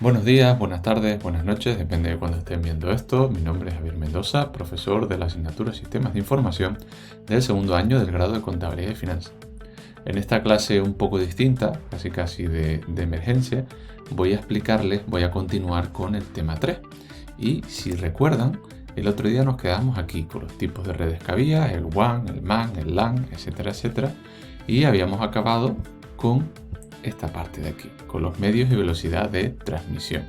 Buenos días, buenas tardes, buenas noches, depende de cuándo estén viendo esto. Mi nombre es Javier Mendoza, profesor de la asignatura Sistemas de Información del segundo año del grado de Contabilidad y Finanzas. En esta clase un poco distinta, casi de emergencia, voy a continuar con el tema 3. Y si recuerdan, el otro día nos quedamos aquí con los tipos de redes que había, el WAN, el MAN, el LAN, etcétera, etcétera. Y habíamos acabado con esta parte de aquí, con los medios y velocidad de transmisión.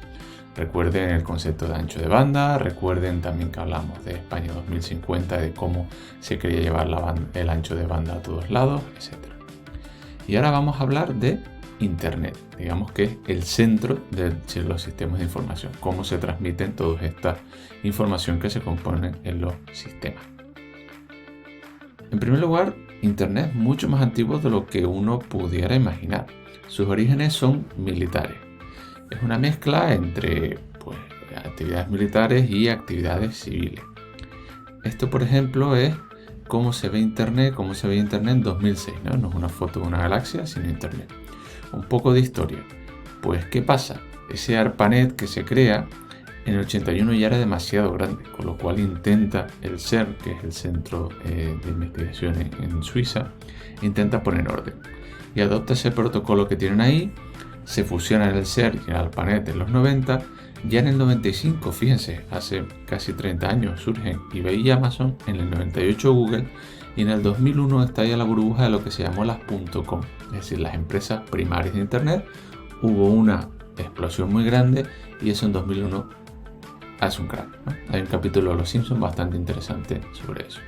Recuerden el concepto de ancho de banda, recuerden también que hablamos de España 2050, de cómo se quería llevar el ancho de banda a todos lados, etc. Y ahora vamos a hablar de Internet, digamos que es el centro de los sistemas de información, cómo se transmiten toda esta información que se componen en los sistemas. En primer lugar, Internet es mucho más antiguo de lo que uno pudiera imaginar. Sus orígenes son militares. Es una mezcla entre actividades militares y actividades civiles. Esto, por ejemplo, es cómo se ve Internet en 2006, ¿no? No es una foto de una galaxia, sino Internet. Un poco de historia. Pues, ¿qué pasa? Ese ARPANET que se crea en el 81 ya era demasiado grande, con lo cual intenta el CERN, que es el Centro de Investigación en Suiza, intenta poner orden. Y adopta ese protocolo que tienen ahí, se fusiona en el CERN y en el ARPANET en los 90, ya en el 95, fíjense, hace casi 30 años surgen eBay y Amazon, en el 98 Google, y en el 2001 estalla la burbuja de lo que se llamó las .com, es decir, las empresas primarias de Internet. Hubo una explosión muy grande y eso en 2001 hace un crack, ¿no? Hay un capítulo de Los Simpsons bastante interesante sobre eso.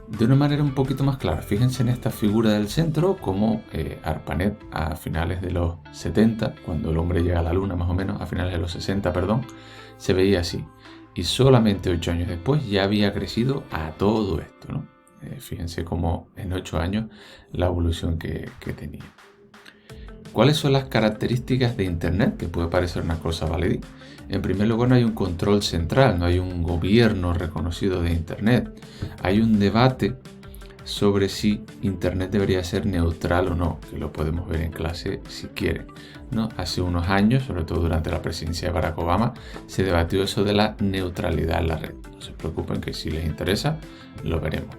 De una manera un poquito más clara, fíjense en esta figura del centro, como ARPANET a finales de los 70, cuando el hombre llega a la luna más o menos, a finales de los 60, perdón, se veía así. Y solamente 8 años después ya había crecido a todo esto, ¿no? Fíjense cómo en 8 años la evolución que tenía. ¿Cuáles son las características de Internet? Que puede parecer una cosa baladí. En primer lugar, no hay un control central, no hay un gobierno reconocido de Internet. Hay un debate sobre si Internet debería ser neutral o no, que lo podemos ver en clase si quieren, ¿no? Hace unos años, sobre todo durante la presidencia de Barack Obama, se debatió eso de la neutralidad en la red. No se preocupen que si les interesa, lo veremos.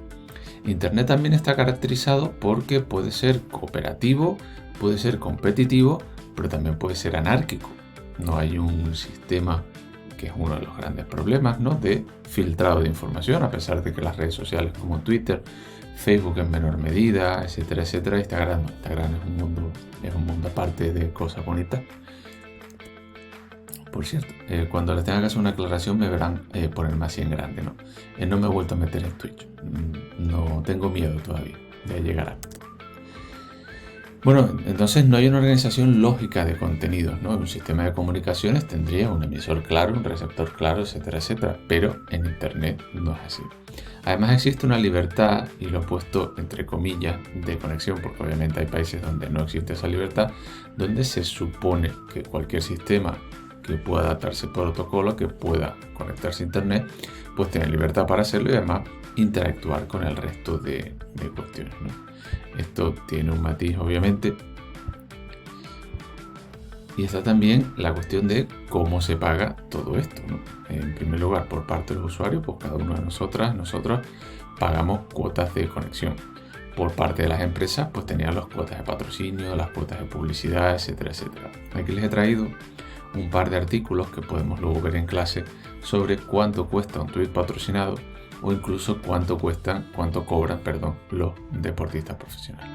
Internet también está caracterizado porque puede ser cooperativo, puede ser competitivo, pero también puede ser anárquico. No hay un sistema, que es uno de los grandes problemas, ¿no?, de filtrado de información, a pesar de que las redes sociales como Twitter, Facebook en menor medida, etcétera, etcétera. Instagram es un mundo aparte de cosas bonitas. Por cierto, cuando les tenga que hacer una aclaración me verán ponerme así en grande, ¿no? No me he vuelto a meter en Twitch. No tengo miedo todavía de llegar a... Bueno, entonces no hay una organización lógica de contenidos, ¿no? Un sistema de comunicaciones tendría un emisor claro, un receptor claro, etcétera, etcétera, pero en Internet no es así. Además existe una libertad, y lo he puesto entre comillas, de conexión, porque obviamente hay países donde no existe esa libertad, donde se supone que cualquier sistema que pueda adaptarse al protocolo, que pueda conectarse a Internet, pues tiene libertad para hacerlo y además interactuar con el resto de cuestiones, ¿no? Esto tiene un matiz, obviamente, y está también la cuestión de cómo se paga todo esto, ¿no? En primer lugar, por parte de los usuarios, pues cada uno de nosotros pagamos cuotas de conexión. Por parte de las empresas, pues tenían las cuotas de patrocinio, las cuotas de publicidad, etcétera, etcétera. Aquí les he traído un par de artículos que podemos luego ver en clase sobre cuánto cuesta un tweet patrocinado o incluso cuánto cobran los deportistas profesionales.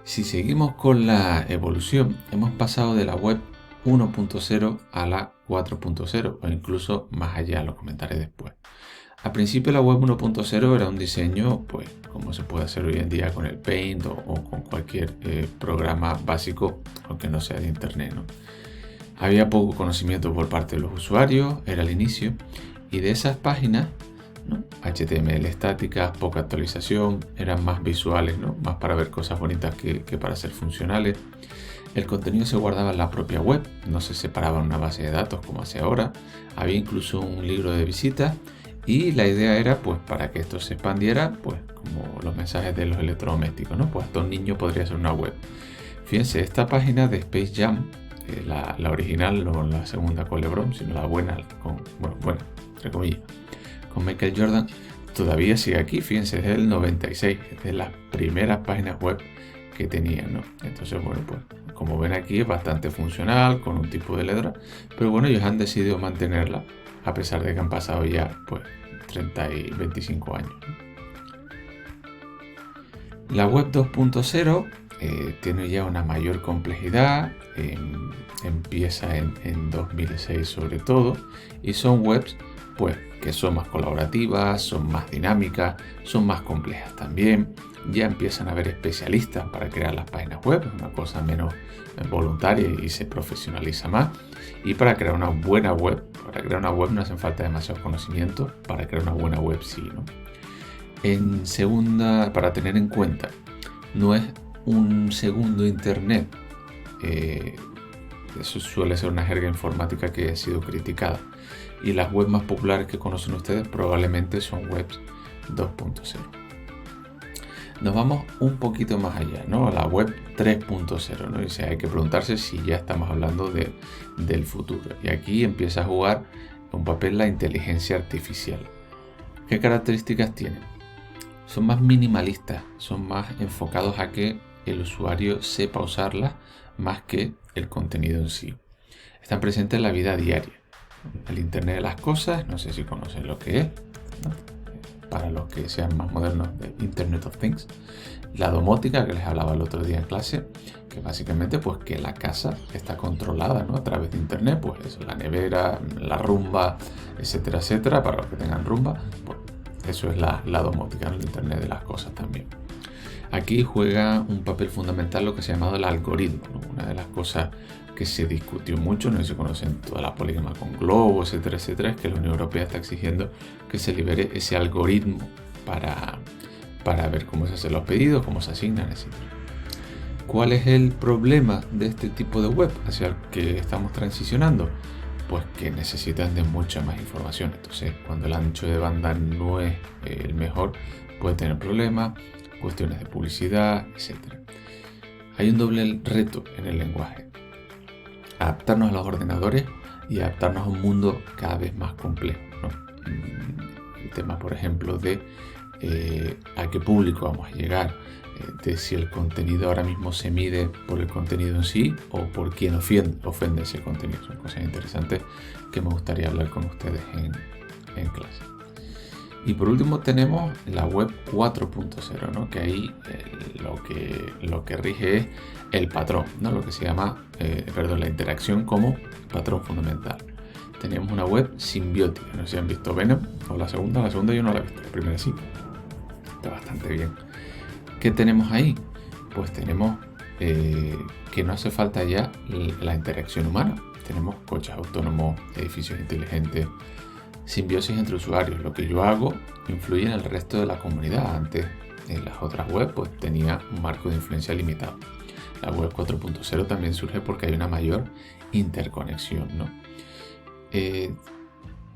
Si seguimos con la evolución, hemos pasado de la web 1.0 a la 4.0 o incluso más allá, lo comentaré después. Al principio la web 1.0 era un diseño, pues, como se puede hacer hoy en día con el Paint o con cualquier programa básico, aunque no sea de Internet, ¿no? Había poco conocimiento por parte de los usuarios, era el inicio, y de esas páginas, ¿no?, HTML estáticas, poca actualización, eran más visuales, ¿no?, más para ver cosas bonitas que para ser funcionales. El contenido se guardaba en la propia web, no se separaba en una base de datos como hace ahora, había incluso un libro de visitas. Y la idea era, pues, para que esto se expandiera, pues, como los mensajes de los electrodomésticos, ¿no? Pues hasta un niño podría hacer una web. Fíjense, esta página de Space Jam, la original, no la segunda con LeBron, sino la buena, buena, entre comillas, con Michael Jordan, todavía sigue aquí. Fíjense, es del 96, es de las primeras páginas web que tenían, ¿no? Entonces, bueno, pues como ven aquí es bastante funcional, con un tipo de letra, pero bueno, ellos han decidido mantenerla a pesar de que han pasado ya pues 30 y 25 años, ¿no? La web 2.0 tiene ya una mayor complejidad, empieza en 2006 sobre todo, y son webs pues que son más colaborativas, son más dinámicas, son más complejas también. Ya empiezan a haber especialistas para crear las páginas web, es una cosa menos voluntaria y se profesionaliza más. Y para crear una buena web, no hacen falta demasiado conocimiento, para crear una buena web sí, ¿no? En segunda, para tener en cuenta, no es un segundo internet. Eso suele ser una jerga informática que ha sido criticada. Y las webs más populares que conocen ustedes probablemente son webs 2.0. Nos vamos un poquito más allá, ¿no? A la web 3.0, ¿no? Y hay que preguntarse si ya estamos hablando del futuro. Y aquí empieza a jugar un papel la inteligencia artificial. ¿Qué características tiene? Son más minimalistas, son más enfocados a que el usuario sepa usarlas más que el contenido en sí. Están presentes en la vida diaria. El Internet de las cosas, no sé si conocen lo que es, ¿no? Para los que sean más modernos, de Internet of Things. La domótica, que les hablaba el otro día en clase, que básicamente pues que la casa está controlada, ¿no? A través de Internet, pues eso, la nevera, la rumba, etcétera, etcétera. Para los que tengan rumba, pues eso es la domótica, ¿no? El Internet de las cosas también. Aquí juega un papel fundamental lo que se ha llamado el algoritmo, ¿no? Una de las cosas que se discutió mucho, no sé si conocen toda la polémica con Globo, etcétera, etcétera, es que la Unión Europea está exigiendo que se libere ese algoritmo para ver cómo se hacen los pedidos, cómo se asignan, etcétera. ¿Cuál es el problema de este tipo de web hacia el que estamos transicionando? Pues que necesitan de mucha más información. Entonces, cuando el ancho de banda no es el mejor, puede tener problemas, cuestiones de publicidad, etcétera. Hay un doble reto en el lenguaje: adaptarnos a los ordenadores y adaptarnos a un mundo cada vez más complejo, ¿no? El tema, por ejemplo, de a qué público vamos a llegar, de si el contenido ahora mismo se mide por el contenido en sí o por quién ofende ese contenido. Son cosas interesantes que me gustaría hablar con ustedes en clase. Y por último tenemos la web 4.0, ¿no? Que ahí lo que rige es el patrón, ¿no? Lo que se llama la interacción como patrón fundamental. Tenemos una web simbiótica, no sé si han visto Venom o la segunda yo no la he visto, la primera sí, está bastante bien. ¿Qué tenemos ahí? Pues tenemos que no hace falta ya la interacción humana. Tenemos coches autónomos, edificios inteligentes, simbiosis entre usuarios. Lo que yo hago influye en el resto de la comunidad. Antes, en las otras webs, pues tenía un marco de influencia limitado. La web 4.0 también surge porque hay una mayor interconexión, ¿no?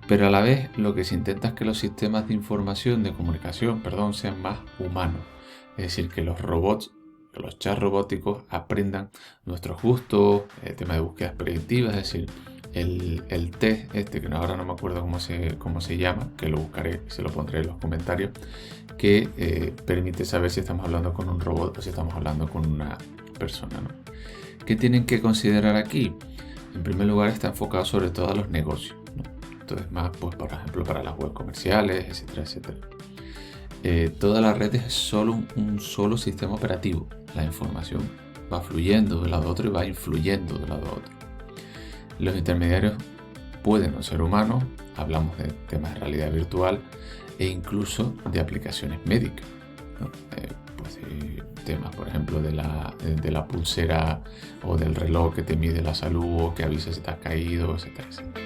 Pero a la vez lo que se intenta es que los sistemas de información, de comunicación, sean más humanos. Es decir, que los robots, que los chats robóticos aprendan nuestros gustos, el tema de búsquedas predictivas, es decir, el test que ahora no me acuerdo cómo se llama, que lo buscaré y se lo pondré en los comentarios, que permite saber si estamos hablando con un robot o si estamos hablando con una persona, ¿no? ¿Qué tienen que considerar aquí? En primer lugar, está enfocado sobre todo a los negocios, ¿no? Entonces, más, pues, por ejemplo, para las web comerciales, etcétera, etcétera. Toda la red es solo un solo sistema operativo. La información va fluyendo de un lado a otro y va influyendo de un lado a otro. Los intermediarios pueden no ser humanos, hablamos de temas de realidad virtual e incluso de aplicaciones médicas, ¿no? Temas, por ejemplo, de la pulsera o del reloj que te mide la salud o que avisa si te has caído, etcétera, etcétera.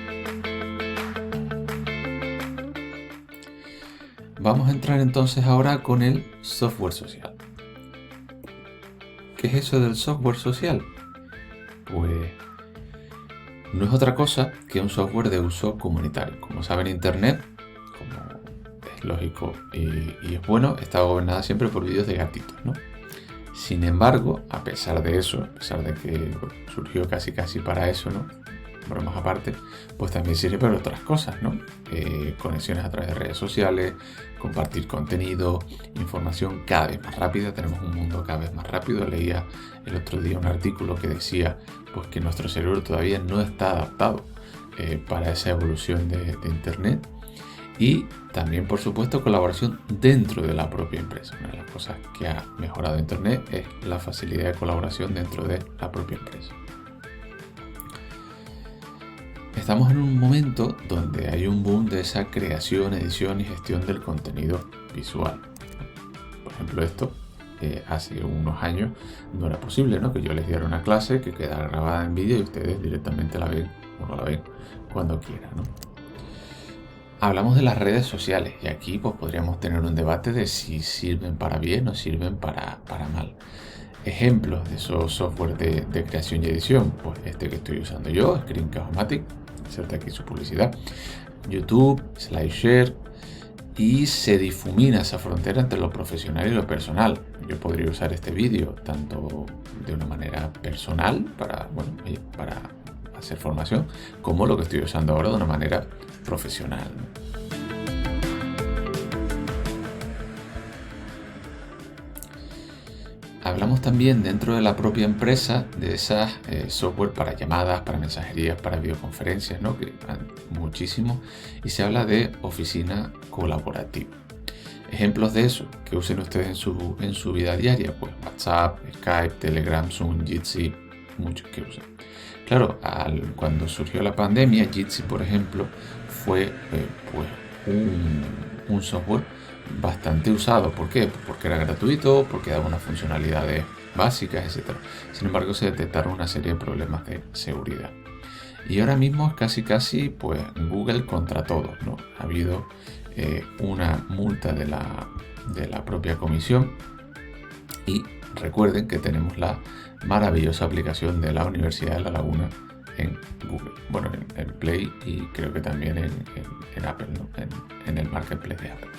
Vamos a entrar entonces ahora con el software social. ¿Qué es eso del software social? Pues no es otra cosa que un software de uso comunitario. Como saben, Internet, como es lógico y es bueno, está gobernada siempre por vídeos de gatitos, ¿no? Sin embargo, a pesar de eso, a pesar de que surgió casi para eso, ¿no? Bromas aparte, pues también sirve para otras cosas, ¿no? Conexiones a través de redes sociales, compartir contenido, información cada vez más rápida. Tenemos un mundo cada vez más rápido. Leía el otro día un artículo que decía pues, que nuestro cerebro todavía no está adaptado para esa evolución de Internet. Y también, por supuesto, colaboración dentro de la propia empresa. Una de las cosas que ha mejorado Internet es la facilidad de colaboración dentro de la propia empresa. Estamos en un momento donde hay un boom de esa creación, edición y gestión del contenido visual. Por ejemplo, esto hace unos años no era posible, ¿no? Que yo les diera una clase que quedara grabada en vídeo y ustedes directamente la ven o no la ven cuando quieran, ¿no? Hablamos de las redes sociales y aquí pues, podríamos tener un debate de si sirven para bien o sirven para mal. Ejemplos de esos software de creación y edición, pues este que estoy usando yo, Screencast-O-Matic, inserta aquí su publicidad, YouTube, SlideShare, y se difumina esa frontera entre lo profesional y lo personal. Yo podría usar este vídeo tanto de una manera personal para hacer formación, como lo que estoy usando ahora de una manera profesional. Hablamos también dentro de la propia empresa de esas software para llamadas, para mensajerías, para videoconferencias, ¿no? Que hay muchísimo, y se habla de oficina colaborativa. Ejemplos de eso que usen ustedes en su vida diaria, pues WhatsApp, Skype, Telegram, Zoom, Jitsi, muchos que usan. Claro, cuando surgió la pandemia, Jitsi, por ejemplo, fue un software bastante usado. ¿Por qué? Porque era gratuito, porque daba unas funcionalidades básicas, etc. Sin embargo, se detectaron una serie de problemas de seguridad. Y ahora mismo es casi pues Google contra todos, ¿no? Ha habido una multa de la propia comisión, y recuerden que tenemos la maravillosa aplicación de la Universidad de La Laguna en Google, bueno, en Play, y creo que también en Apple, ¿no? en el marketplace de Apple.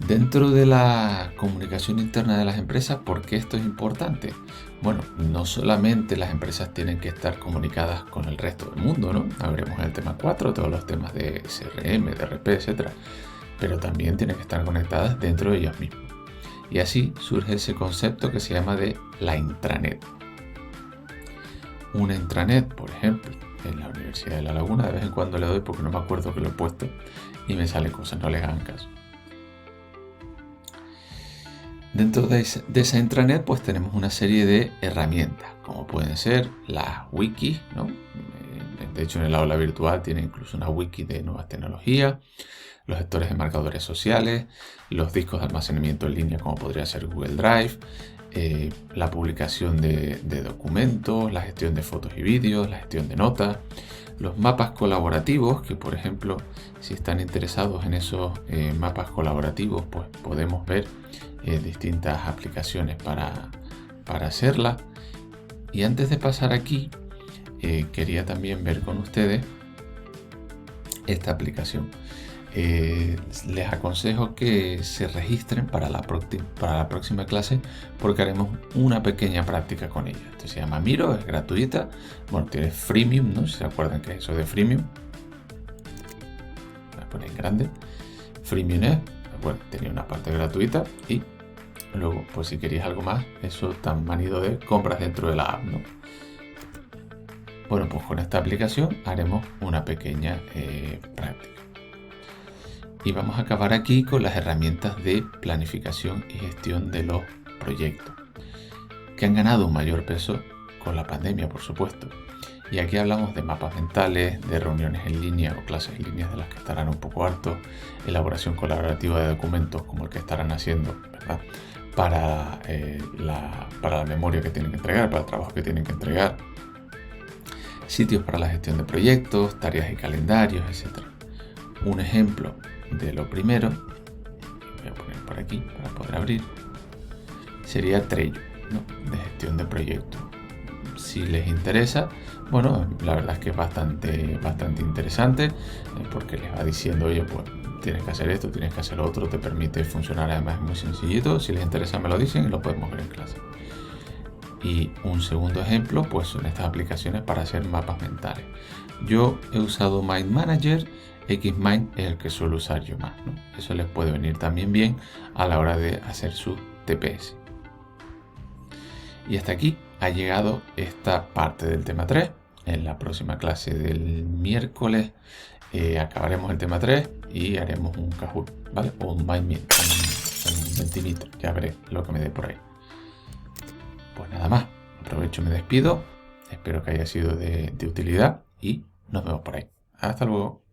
Dentro de la comunicación interna de las empresas, ¿por qué esto es importante? Bueno, no solamente las empresas tienen que estar comunicadas con el resto del mundo, ¿no? Hablaremos en el tema 4, todos los temas de CRM, de RP, etc. Pero también tienen que estar conectadas dentro de ellas mismas. Y así surge ese concepto que se llama de la intranet. Una intranet, por ejemplo, en la Universidad de La Laguna, de vez en cuando le doy porque no me acuerdo que lo he puesto y me salen cosas, no les hagan caso. Dentro de esa intranet pues tenemos una serie de herramientas, como pueden ser las wikis, ¿no? De hecho, en el aula virtual tiene incluso una wiki de nuevas tecnologías, los gestores de marcadores sociales, los discos de almacenamiento en línea como podría ser Google Drive, la publicación de documentos, la gestión de fotos y vídeos, la gestión de notas, los mapas colaborativos, que por ejemplo, si están interesados en esos mapas colaborativos, pues podemos ver distintas aplicaciones para hacerla. Y antes de pasar aquí, quería también ver con ustedes esta aplicación. Les aconsejo que se registren para la próxima clase, porque haremos una pequeña práctica con ella. Esto se llama Miro, es gratuita. Bueno, tiene freemium, ¿no? Si se acuerdan que es eso de freemium. Voy a poner en grande. Freemium es, bueno, tenía una parte gratuita, y luego, pues si queréis algo más, eso tan manido de compras dentro de la app, ¿no? Bueno, pues con esta aplicación haremos una pequeña práctica. Y vamos a acabar aquí con las herramientas de planificación y gestión de los proyectos, que han ganado un mayor peso con la pandemia, por supuesto. Y aquí hablamos de mapas mentales, de reuniones en línea o clases en línea de las que estarán un poco hartos, elaboración colaborativa de documentos como el que estarán haciendo, ¿verdad? Para la memoria que tienen que entregar, para el trabajo que tienen que entregar, sitios para la gestión de proyectos, tareas y calendarios, etc. Un ejemplo de lo primero, voy a poner por aquí para poder abrir, sería Trello, ¿no? De gestión de proyectos. Si les interesa, bueno, la verdad es que es bastante interesante, porque les va diciendo, oye, pues tienes que hacer esto, tienes que hacer lo otro, te permite funcionar, además es muy sencillito. Si les interesa me lo dicen y lo podemos ver en clase. Y un segundo ejemplo, pues son estas aplicaciones para hacer mapas mentales. Yo he usado Mind Manager, Xmind es el que suelo usar yo más, ¿no? Eso les puede venir también bien a la hora de hacer su TPS. Y hasta aquí ha llegado esta parte del tema 3. En la próxima clase del miércoles acabaremos el tema 3 y haremos un Kahoot, ¿vale? O un Mind, un Mentimeter, ya veré lo que me dé por ahí. Pues nada más, aprovecho y me despido. Espero que haya sido de utilidad y nos vemos por ahí. Hasta luego.